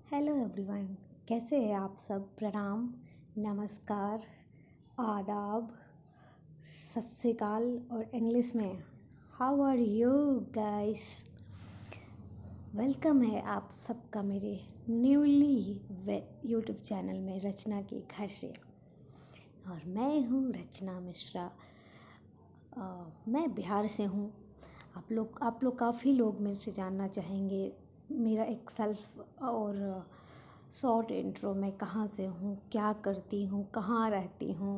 Hello everyone. कैसे हैं आप सब। प्रणाम, नमस्कार, आदाब, सत श्री अकाल और इंग्लिश में how are you guys. Welcome है आप सबका मेरे न्यूली यूट्यूब चैनल में रचना के घर से। और मैं हूँ रचना मिश्रा। मैं बिहार से हूँ। आप लोग काफ़ी लोग मेरे से जानना चाहेंगे मेरा एक सेल्फ और शॉर्ट इंट्रो, मैं कहाँ से हूँ, क्या करती हूँ, कहाँ रहती हूँ।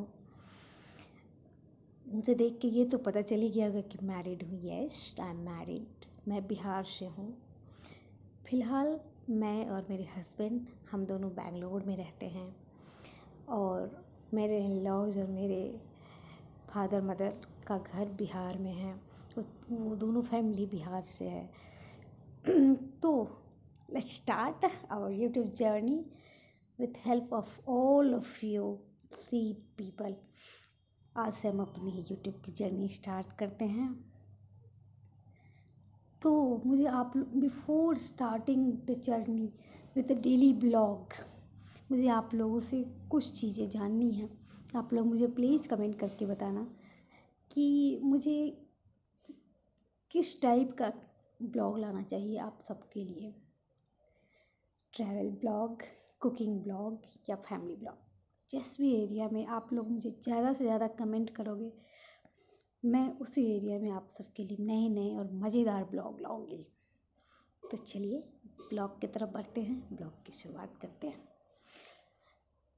मुझे देख के ये तो पता चल ही गया होगा कि मैरिड हूँ। Yes, I am married. मैं बिहार से हूँ। फ़िलहाल मैं और मेरे हस्बैंड हम दोनों बेंगलोर में रहते हैं और मेरे इन-लॉज़ और मेरे फादर मदर का घर बिहार में है। वो दोनों फैमिली बिहार से है। तो let's start our YouTube journey with help of all of you sweet people। आज से हम अपनी YouTube की जर्नी स्टार्ट करते हैं। तो मुझे आप before starting the journey with the daily blog, मुझे आप लोगों से कुछ चीज़ें जाननी हैं। आप लोग मुझे प्लीज़ कमेंट करके बताना कि मुझे किस टाइप का ब्लॉग लाना चाहिए आप सबके लिए। ट्रैवल ब्लॉग, कुकिंग ब्लॉग या फैमिली ब्लॉग, जिस भी एरिया में आप लोग मुझे ज़्यादा से ज़्यादा कमेंट करोगे, मैं उसी एरिया में आप सबके लिए नए नए और मज़ेदार ब्लॉग लाऊंगी। तो चलिए ब्लॉग की तरफ बढ़ते हैं, ब्लॉग की शुरुआत करते हैं।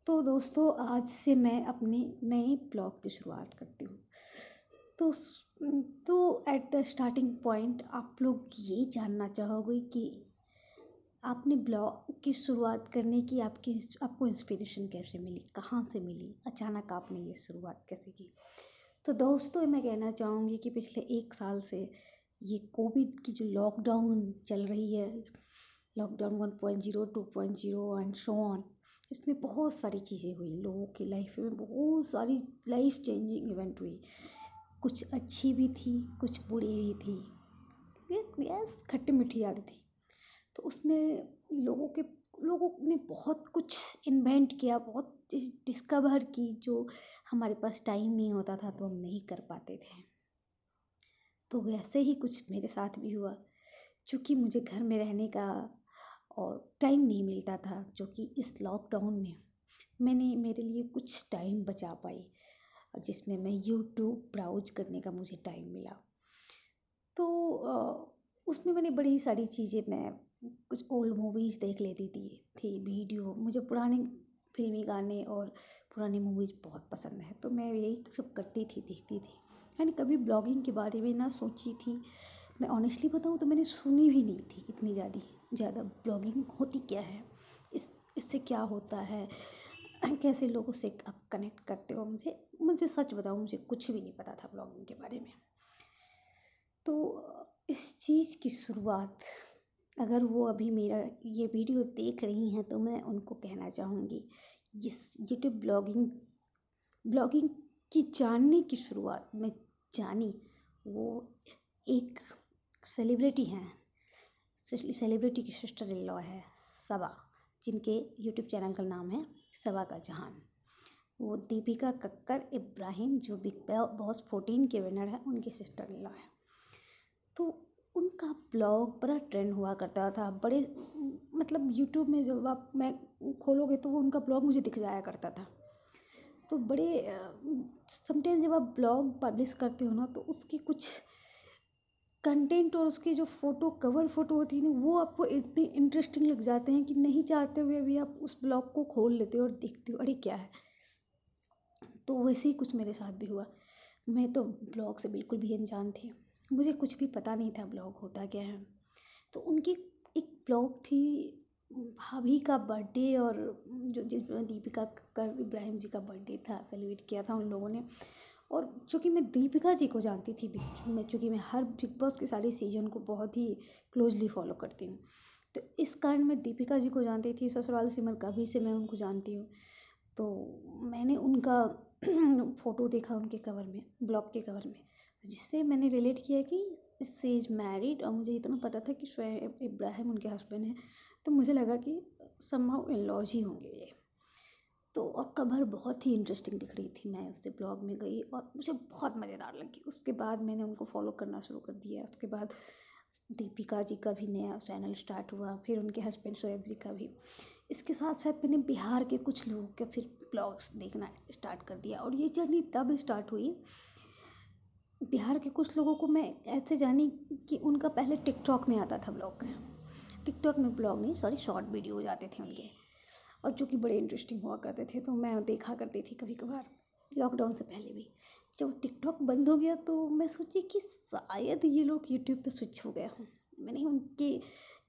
तो दोस्तों, आज से मैं अपने नए ब्लॉग की शुरुआत करती हूँ। तो एट द स्टार्टिंग पॉइंट आप लोग ये जानना चाहोगे कि आपने ब्लॉग की शुरुआत करने की आपको इंस्पिरेशन कैसे मिली, कहाँ से मिली, अचानक आपने ये शुरुआत कैसे की। तो दोस्तों, मैं कहना चाहूँगी कि पिछले 1 साल से ये कोविड की जो लॉकडाउन चल रही है, लॉकडाउन 1.0, 2.0 एंड सो ऑन, इसमें बहुत सारी चीज़ें हुई लोगों की लाइफ में, बहुत सारी लाइफ चेंजिंग इवेंट हुई। कुछ अच्छी भी थी, कुछ बुरी भी थी। यस, खट्टी मीठी यादें थी। तो उसमें लोगों ने बहुत कुछ इन्वेंट किया, बहुत डिस्कवर की, जो हमारे पास टाइम नहीं होता था तो हम नहीं कर पाते थे। तो वैसे ही कुछ मेरे साथ भी हुआ। चूँकि मुझे घर में रहने का और टाइम नहीं मिलता था, जो कि इस लॉकडाउन में मैंने मेरे लिए कुछ टाइम बचा पाई, और जिसमें मैं यूट्यूब ब्राउज करने का मुझे टाइम मिला। तो उसमें मैंने बड़ी सारी चीज़ें, मैं कुछ ओल्ड मूवीज़ देख लेती थी वीडियो। मुझे पुराने फिल्मी गाने और पुरानी मूवीज़ बहुत पसंद है, तो मैं यही सब करती थी, देखती थी। मैंने कभी ब्लॉगिंग के बारे में ना सोची थी। मैं ऑनेस्टली बताऊँ तो मैंने सुनी भी नहीं थी इतनी ज़्यादा ब्लॉगिंग होती क्या है, इससे क्या होता है, कैसे लोगों से आप कनेक्ट करते हो। मुझे सच बताऊँ, मुझे कुछ भी नहीं पता था ब्लॉगिंग के बारे में। तो इस चीज़ की शुरुआत, अगर वो अभी मेरा ये वीडियो देख रही हैं तो मैं उनको कहना चाहूँगी, इस यूट्यूब ब्लॉगिंग की जानने की शुरुआत मैं जानी, वो एक सेलिब्रिटी हैं, सेलिब्रिटी की सिस्टर इन लॉ है सबा, जिनके यूट्यूब चैनल का नाम है सबा का जहान। वो दीपिका कक्कर इब्राहिम, जो बिग बॉस 14 के विनर है, उनकी सिस्टर इन लॉ है। तो उनका ब्लॉग बड़ा ट्रेंड हुआ करता था। बड़े मतलब यूट्यूब में जब मैं खोलोगे तो वो उनका ब्लॉग मुझे दिख जाया करता था। तो बड़े समटाइम जब आप ब्लॉग पब्लिश करते हो ना, तो उसकी कुछ कंटेंट और उसकी जो कवर फ़ोटो होती है ना, वो आपको इतनी इंटरेस्टिंग लग जाते हैं कि नहीं चाहते हुए भी आप उस ब्लॉग को खोल लेते हो और देखते हो, अरे क्या है। तो वैसे ही कुछ मेरे साथ भी हुआ। मैं तो ब्लॉग से बिल्कुल भी अनजान थी, मुझे कुछ भी पता नहीं था ब्लॉग होता क्या है। तो उनकी एक ब्लॉग थी, भाभी का बर्थडे, और जिसमें दीपिका कक्कर इब्राहिम जी का बर्थडे था, सेलिब्रेट किया था उन लोगों ने। और चूँकि मैं दीपिका जी को जानती थी, चूँकि मैं हर बिग बॉस के सारे सीजन को बहुत ही क्लोजली फॉलो करती हूँ, तो इस कारण मैं दीपिका जी को जानती थी। ससुराल सिमर का भी से मैं उनको जानती हूँ। तो मैंने उनका फ़ोटो देखा उनके कवर में, ब्लॉग के कवर में, जिससे मैंने रिलेट किया कि शी इज़ मैरिड, और मुझे इतना पता था कि शोएब इब्राहिम उनके हस्बैंड हैं। तो मुझे लगा कि समहाउ इन लॉज ही होंगे ये। तो और कवर बहुत ही इंटरेस्टिंग दिख रही थी। मैं उसके ब्लॉग में गई और मुझे बहुत मज़ेदार लगी। उसके बाद मैंने उनको फॉलो करना शुरू कर दिया। उसके बाद दीपिका जी का भी नया चैनल स्टार्ट हुआ, फिर उनके हस्बैंड शोएब जी का भी। इसके साथ साथ मैंने बिहार के कुछ लोगों के फिर ब्लॉग्स देखना स्टार्ट कर दिया। और ये जर्नी तब स्टार्ट हुई, बिहार के कुछ लोगों को मैं ऐसे जानी कि उनका पहले टिकटॉक में आता था ब्लॉग। टिकटॉक में ब्लॉग नहीं, सॉरी, शॉर्ट वीडियो जाते थे उनके, और जो कि बड़े इंटरेस्टिंग हुआ करते थे। तो मैं देखा करती थी कभी कभार, लॉकडाउन से पहले भी। जब टिकटॉक बंद हो गया तो मैं सोची कि शायद ये लोग यूट्यूब पे स्विच हो गया हूँ। मैंने उनके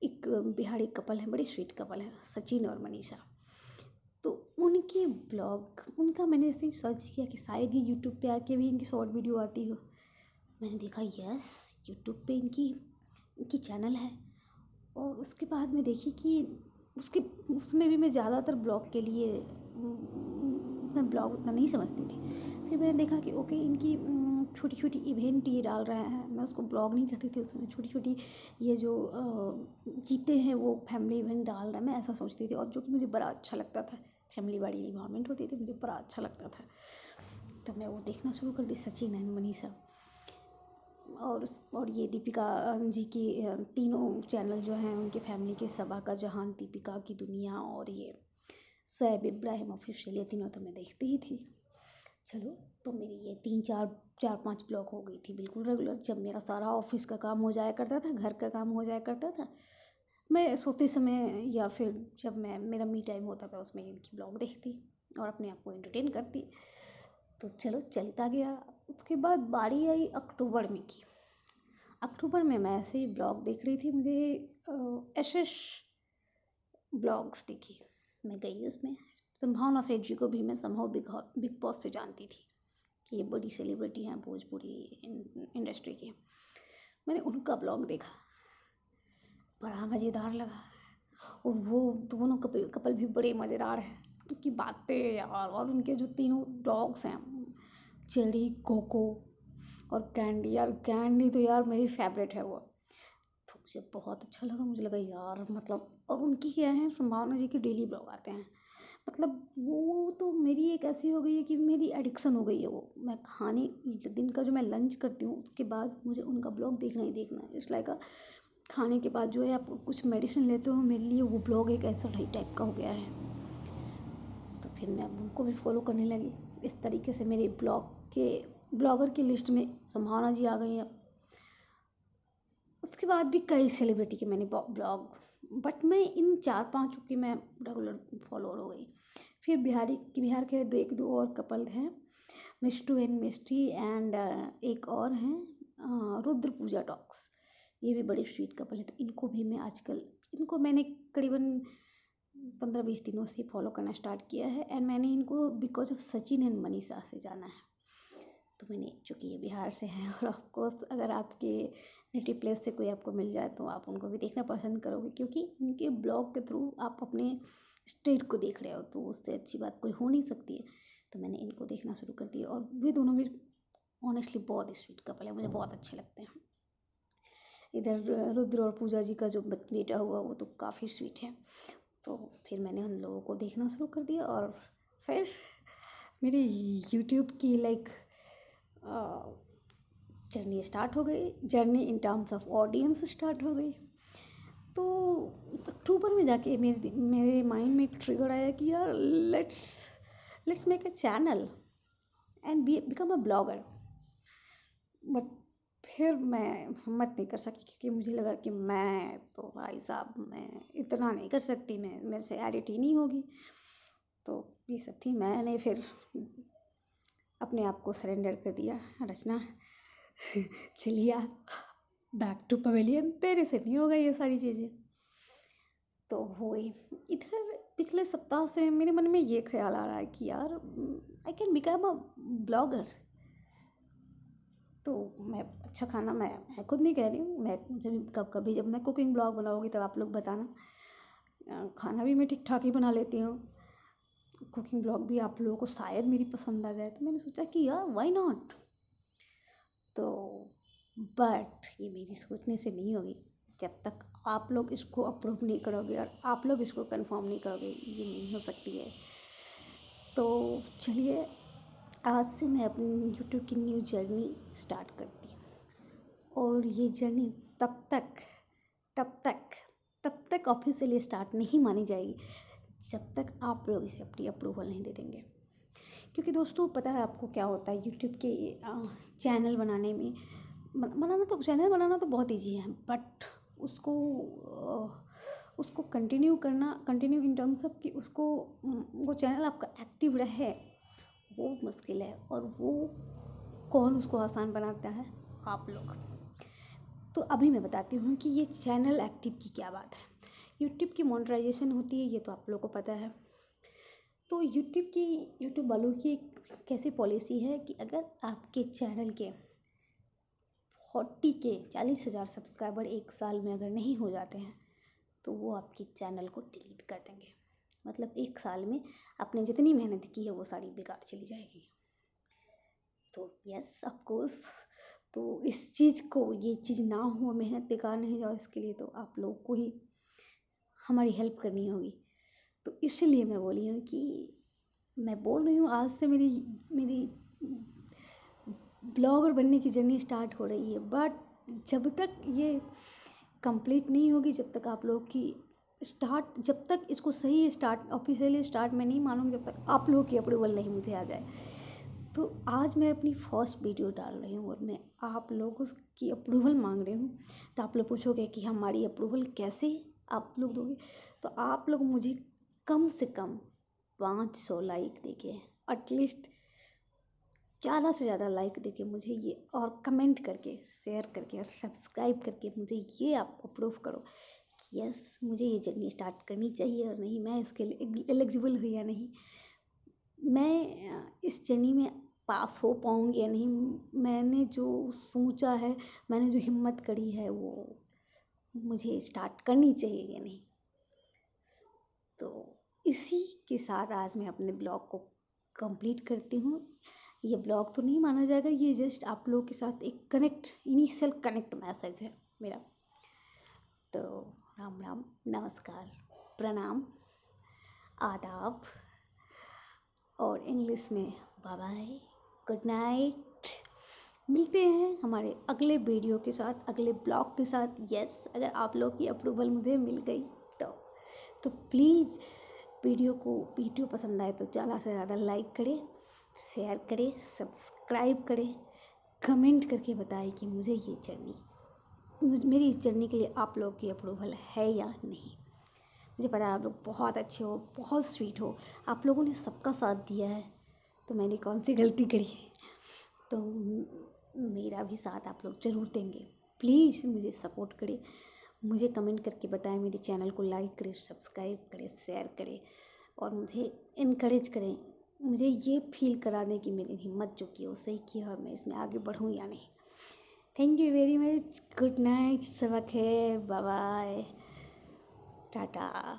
एक बिहारी कपल है, बड़ी स्वीट कपल है, सचिन और मनीषा। तो उनके ब्लॉग, उनका मैंने ऐसे ही सर्च किया कि शायद ये यूट्यूब पे आके भी इनकी शॉर्ट वीडियो आती हो। मैंने देखा यस, यूट्यूब पे इनकी इनकी चैनल है। और उसके बाद मैं देखी कि उसके उसमें भी मैं ज़्यादातर ब्लॉग के लिए मैं ब्लॉग उतना नहीं समझती थी। फिर मैंने देखा कि ओके, इनकी छोटी छोटी इवेंट ये डाल रहे हैं। मैं उसको ब्लॉग नहीं करती थी, उसमें छोटी छोटी ये जो जीते हैं वो फैमिली इवेंट डाल रहे हैं, मैं ऐसा सोचती थी। और जो कि मुझे बड़ा अच्छा लगता था, फैमिली वाली इन्वायरमेंट होती थी, मुझे बड़ा अच्छा लगता था। तो मैं वो देखना शुरू कर दी, सचिन एंड मनीषा। और ये दीपिका जी की तीनों चैनल जो हैं उनके फैमिली के, सबा का जहान, दीपिका की दुनिया और ये शोएब इब्राहिम ऑफिशियल, ये तीनों तो मैं देखती ही थी। चलो, तो मेरी ये 3 4 5 ब्लॉग हो गई थी बिल्कुल रेगुलर। जब मेरा सारा ऑफिस का काम हो जाया करता था, घर का काम हो जाया करता था, मैं सोते समय या फिर जब मैं मेरा मी टाइम होता था उसमें इनकी ब्लॉग देखती और अपने आप को एंटरटेन करती। तो चलो, चलता गया। उसके बाद बारी आई अक्टूबर में की। अक्टूबर में मैं ऐसे ही ब्लॉग देख रही थी, मुझे एश ब्लॉग्स दिखी। मैं गई उसमें, संभावना सेठ जी को भी मैं समहाउ बिग बॉस से जानती थी कि ये बड़ी सेलिब्रिटी हैं भोजपुरी इंडस्ट्री की। मैंने उनका ब्लॉग देखा, बड़ा मज़ेदार लगा। और वो दोनों कपल भी बड़े मज़ेदार हैं, उनकी बातें यार। और उनके जो तीनों डॉग्स हैं, चेरी, कोको और कैंडी, यार कैंडी तो यार मेरी फेवरेट है वो। तो मुझे बहुत अच्छा लगा, मुझे लगा यार मतलब। और उनकी क्या है, संभावना जी के डेली ब्लॉग आते हैं। मतलब वो तो मेरी एक ऐसी हो गई है कि मेरी एडिक्शन हो गई है वो। मैं खाने, दिन का जो मैं लंच करती हूँ उसके बाद मुझे उनका ब्लॉग देखना ही देखना है। इट्स लाइक खाने के बाद जो है आप कुछ मेडिसिन लेते हो, मेरे लिए वो ब्लॉग एक ऐसा टाइप का हो गया है। तो फिर मैं उनको भी फॉलो करने लगी। इस तरीके से मेरे ब्लॉगर की लिस्ट में संभावना जी आ गई हैं। उसके बाद भी कई सेलिब्रिटी के मैंने ब्लॉग, बट मैं इन 4 5 की मैं रेगुलर फॉलोअर हो गई। फिर बिहार के एक दो और कपल हैं, मिस्टू एंड मिस्टी एंड एक और हैं रुद्र पूजा टॉक्स। ये भी बड़े स्वीट कपल है। तो इनको भी मैं आजकल, इनको मैंने करीबन 15 20 दिनों से फॉलो करना स्टार्ट किया है। एंड मैंने इनको because of Sachin and Manisha से जाना है। तो मैंने, चूँकि ये बिहार से हैं और ऑफकोर्स अगर आपके नेटिव प्लेस से कोई आपको मिल जाए तो आप उनको भी देखना पसंद करोगे, क्योंकि उनके ब्लॉग के थ्रू आप अपने स्टेट को देख रहे हो, तो उससे अच्छी बात कोई हो नहीं सकती है। तो मैंने इनको देखना शुरू कर दिया। और वे दोनों भी ऑनेस्टली बहुत स्वीट कपल है, मुझे बहुत अच्छे लगते हैं। इधर रुद्र और पूजा जी का जो बेटा हुआ वो तो काफ़ी स्वीट है। तो फिर मैंने उन लोगों को देखना शुरू कर दिया। और फिर मेरी यूट्यूब की लाइक जर्नी स्टार्ट हो गई। Journey in terms of audience start हो गई। तो अक्टूबर में जाके मेरे माइंड में एक ट्रिगर आया कि यार let's make a channel and become a blogger. But फिर मैं हिम्मत नहीं कर सकी, क्योंकि मुझे लगा कि मैं तो भाई साहब, मैं इतना नहीं कर सकती, मैं मेरे से एडिट ही नहीं होगी। तो ये सब थी। मैंने फिर अपने आप को सरेंडर कर दिया। रचना चलिए बैक टू पवेलियन, तेरे से नहीं होगा ये सारी चीज़ें। तो हो गई। इधर पिछले सप्ताह से मेरे मन में ये ख्याल आ रहा है कि यार I can become a blogger. तो मैं अच्छा खाना, मैं खुद नहीं कह रही हूँ, मैं जब कभी जब मैं कुकिंग ब्लॉग बनाऊँगी तब आप लोग बताना। खाना भी मैं ठीक ठाक ही बना लेती हूँ। कुकिंग ब्लॉग भी आप लोगों को शायद मेरी पसंद आ जाए। तो मैंने सोचा कि यार व्हाई नॉट। तो बट ये मेरी सोचने से नहीं होगी जब तक आप लोग इसको अप्रूव नहीं करोगे और आप लोग इसको कंफर्म नहीं करोगे, ये नहीं हो सकती है। तो चलिए, आज से मैं अपनी यूट्यूब की न्यू जर्नी स्टार्ट करती हूँ। और ये जर्नी तब तक तब तक ऑफिशियली स्टार्ट नहीं मानी जाएगी जब तक आप लोग इसे अपनी अप्रूवल नहीं दे देंगे। क्योंकि दोस्तों, पता है आपको क्या होता है यूट्यूब के चैनल बनाने में, चैनल बनाना तो बहुत ईजी है, बट उसको कंटिन्यू इन टर्म्स ऑफ कि उसको वो चैनल आपका एक्टिव रहे, वो मुश्किल है। और वो कौन उसको आसान बनाता है? आप लोग। तो अभी मैं बताती हूँ कि ये चैनल एक्टिव की क्या बात है। यूट्यूब की मोनेटाइजेशन होती है, ये तो आप लोगों को पता है। तो यूट्यूब वालों की एक कैसी पॉलिसी है कि अगर आपके चैनल के 40,000 सब्सक्राइबर एक साल में अगर नहीं हो जाते हैं तो वो आपके चैनल को डिलीट कर देंगे। मतलब एक साल में आपने जितनी मेहनत की है वो सारी बेकार चली जाएगी। तो यस, ऑफ कोर्स, तो ये चीज़ ना हो, मेहनत बेकार नहीं जाओ, इसके लिए तो आप लोग को ही हमारी हेल्प करनी होगी। तो इसीलिए मैं बोली हूँ कि मैं बोल रही हूँ आज से मेरी ब्लॉगर बनने की जर्नी स्टार्ट हो रही है। बट जब तक ये कंप्लीट नहीं होगी, जब तक आप लोग की जब तक इसको सही ऑफिशियली स्टार्ट मैं नहीं मानूंगी, जब तक आप लोगों की अप्रूवल नहीं मुझे आ जाए। तो आज मैं अपनी फर्स्ट वीडियो डाल रही हूँ और मैं आप लोगों की अप्रूवल मांग रही हूँ। तो आप लोग पूछोगे कि हमारी अप्रूवल कैसे आप लोग दोगे? तो आप लोग मुझे कम से कम 500 लाइक देके, एटलीस्ट ज़्यादा से ज़्यादा लाइक देके मुझे ये, और कमेंट करके, शेयर करके और सब्सक्राइब करके मुझे ये आप अप्रूव करो कि यस, मुझे ये जर्नी स्टार्ट करनी चाहिए और नहीं, मैं इसके लिए एलिजिबल हूँ या नहीं, मैं इस जर्नी में पास हो पाऊँगी या नहीं, मैंने जो सोचा है, मैंने जो हिम्मत करी है, वो मुझे स्टार्ट करनी चाहिए या नहीं। तो इसी के साथ आज मैं अपने ब्लॉग को कंप्लीट करती हूँ। ये ब्लॉग तो नहीं माना जाएगा, ये जस्ट आप लोगों के साथ एक इनिशियल कनेक्ट मैसेज है मेरा। तो राम राम, नमस्कार, प्रणाम, आदाब, और इंग्लिश में बाय बाय, गुड नाइट। मिलते हैं हमारे अगले वीडियो के साथ, अगले ब्लॉग के साथ। यस, अगर आप लोग की अप्रूवल मुझे मिल गई तो प्लीज़ वीडियो पसंद आए तो ज़्यादा से ज़्यादा लाइक करें, शेयर करें, सब्सक्राइब करें, कमेंट करके बताएं कि मेरी इस जर्नी के लिए आप लोग की अप्रूवल है या नहीं। मुझे पता है आप लोग बहुत अच्छे हो, बहुत स्वीट हो, आप लोगों ने सबका साथ दिया है, तो मैंने कौन सी गलती करी? तो मेरा भी साथ आप लोग ज़रूर देंगे। प्लीज़ मुझे सपोर्ट करें, मुझे कमेंट करके बताएं, मेरे चैनल को लाइक करें, सब्सक्राइब करें, शेयर करें और मुझे इनकरेज करें, मुझे ये फील करा दें कि मेरी हिम्मत जो की है वो सही की है और मैं इसमें आगे बढ़ूँ या नहीं। Thank you very much, good night, सबक है, बाय बाय, टाटा।